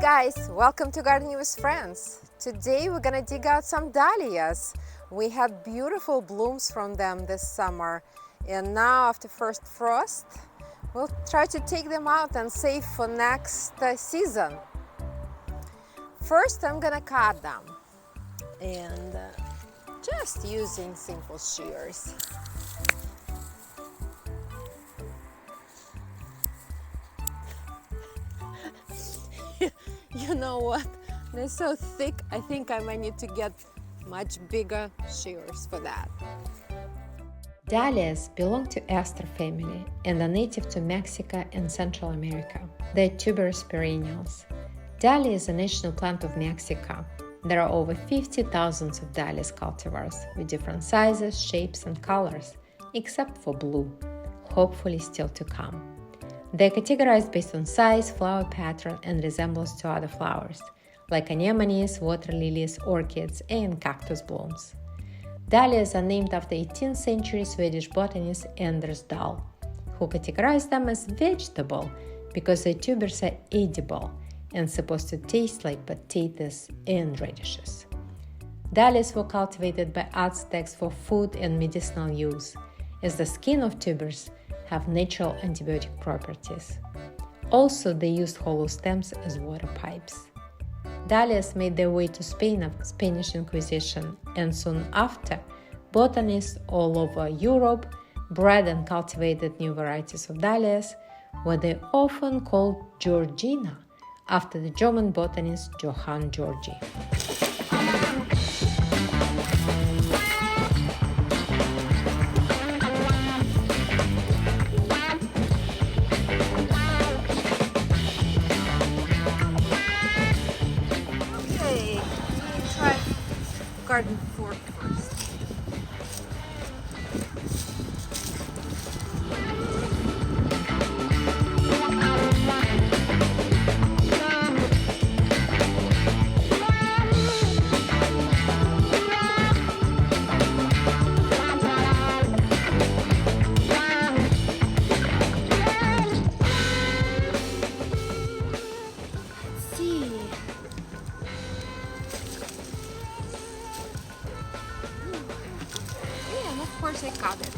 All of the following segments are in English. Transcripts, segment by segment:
guys, welcome to Gardening with Friends. Today we're gonna dig out some dahlias. We had beautiful blooms from them this summer, and now after first frost we'll try to take them out and save for next season. First I'm gonna cut them and just using simple shears. You know what? They're so thick, I think I might need to get much bigger shears for that. Dahlias belong to aster family and are native to Mexico and Central America. They're tuberous perennials. Dahlia is a national plant of Mexico. There are over 50,000 of dahlias cultivars with different sizes, shapes, and colors, except for blue, hopefully still to come. They're categorized based on size, flower pattern, and resemblance to other flowers, like anemones, water lilies, orchids, and cactus blooms. Dahlias are named after 18th century Swedish botanist Anders Dahl, who categorized them as vegetable because their tubers are edible and supposed to taste like potatoes and radishes. Dahlias were cultivated by Aztecs for food and medicinal use, as the skin of tubers have natural antibiotic properties. Also, they used hollow stems as water pipes. Dahlias made their way to Spain after Spanish Inquisition, and soon after, botanists all over Europe bred and cultivated new varieties of dahlias, where they often called Georgina, after the German botanist Johann Georgi. Garden fork first. Let's see. And of course I cut it.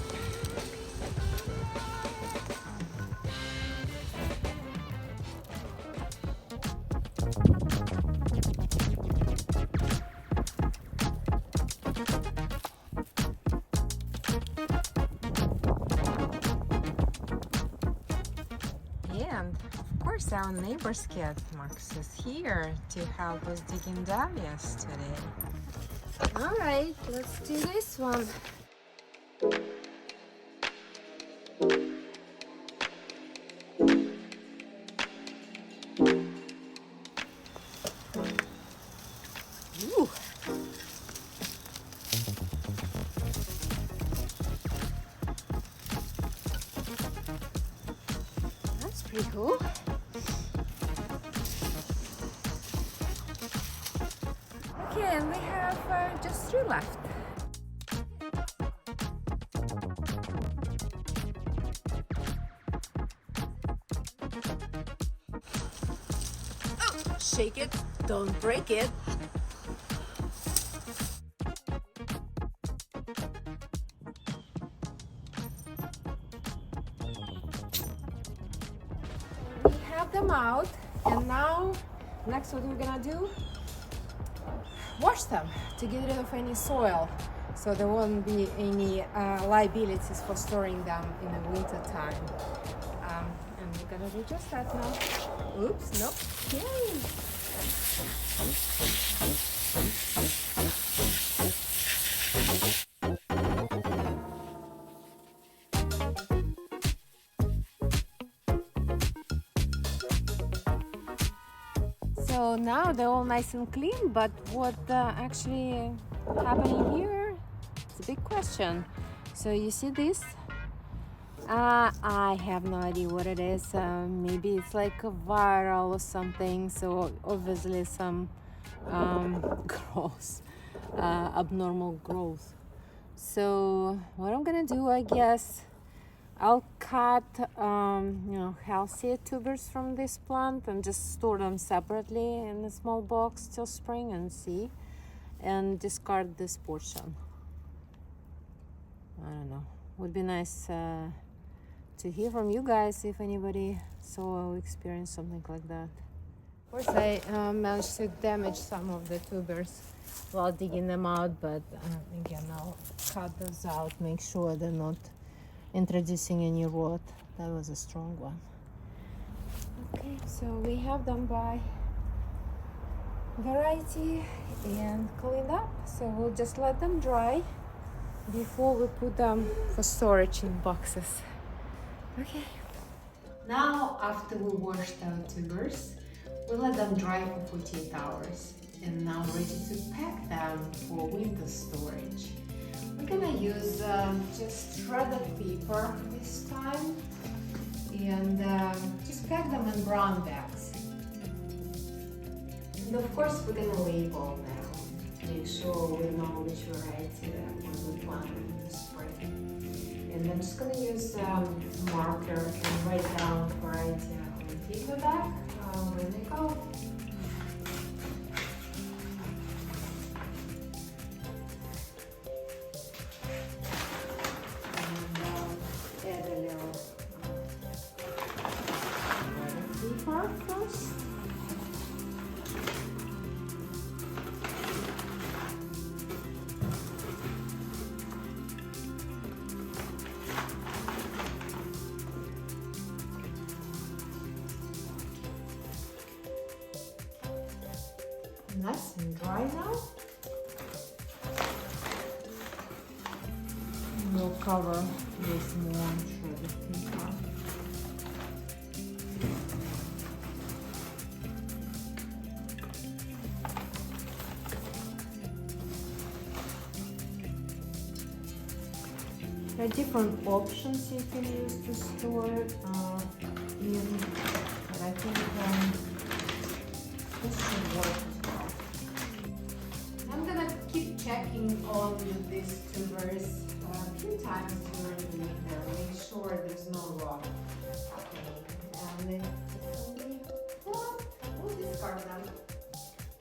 And of course our neighbor's cat Max is here to help us digging dahlias today. All right, let's do this one. Ooh. That's pretty cool. Okay, and we have just 3 left. Oh, shake it, don't break it. We have them out, and now next what we're gonna do, wash them to get rid of any soil, so there won't be any liabilities for storing them in the winter time. And we're gonna do just that now. Oops, nope. Yay! So now they're all nice and clean, but what actually happening here? It's a big question. So you see this? I have no idea what it is. Maybe it's like a viral or something. So obviously some growth, abnormal growth. So what I'm gonna do, I guess, I'll cut healthier tubers from this plant and just store them separately in a small box till spring and see, and discard this portion. I don't know. Would be nice to hear from you guys if anybody saw or experienced something like that. Of course, I managed to damage some of the tubers while digging them out, but again, I'll cut those out, make sure they're not introducing any rot. That was a strong one. Okay, so we have them by variety and cleaned up, so we'll just let them dry before we put them for storage in boxes. Okay. Now, after we washed our tubers, we let them dry for 48 hours and now ready to pack them for winter storage. We're gonna use just shredded paper this time and just pack them in brown bags. And of course, we're gonna label them, make sure we know which variety when we plant them in the spring. And I'm just gonna use a marker and write down variety on the paper bag when they go. First. Nice and dry now. We'll cover with more shredded paper. There are different options you can use to store it in, but I think this should work as well. I'm gonna keep checking on these tubers a few times during the winter, make sure there's no rot happening, and then we'll discard them,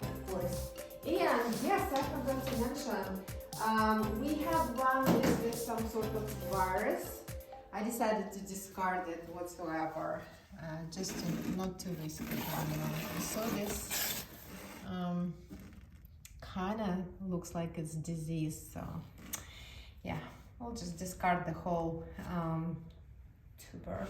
of course. And yes, I forgot to mention, we had one with some sort of virus. I decided to discard it whatsoever, just not to risk it anymore. So this kind of looks like it's diseased, so yeah, we'll just discard the whole tuber.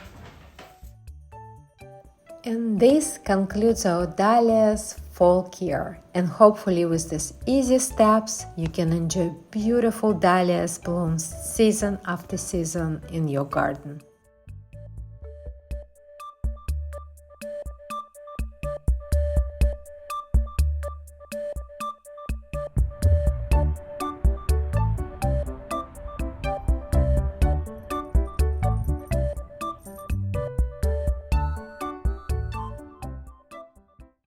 And this concludes our Dahlias fall care, and hopefully with these easy steps you can enjoy beautiful Dahlias blooms season after season in your garden.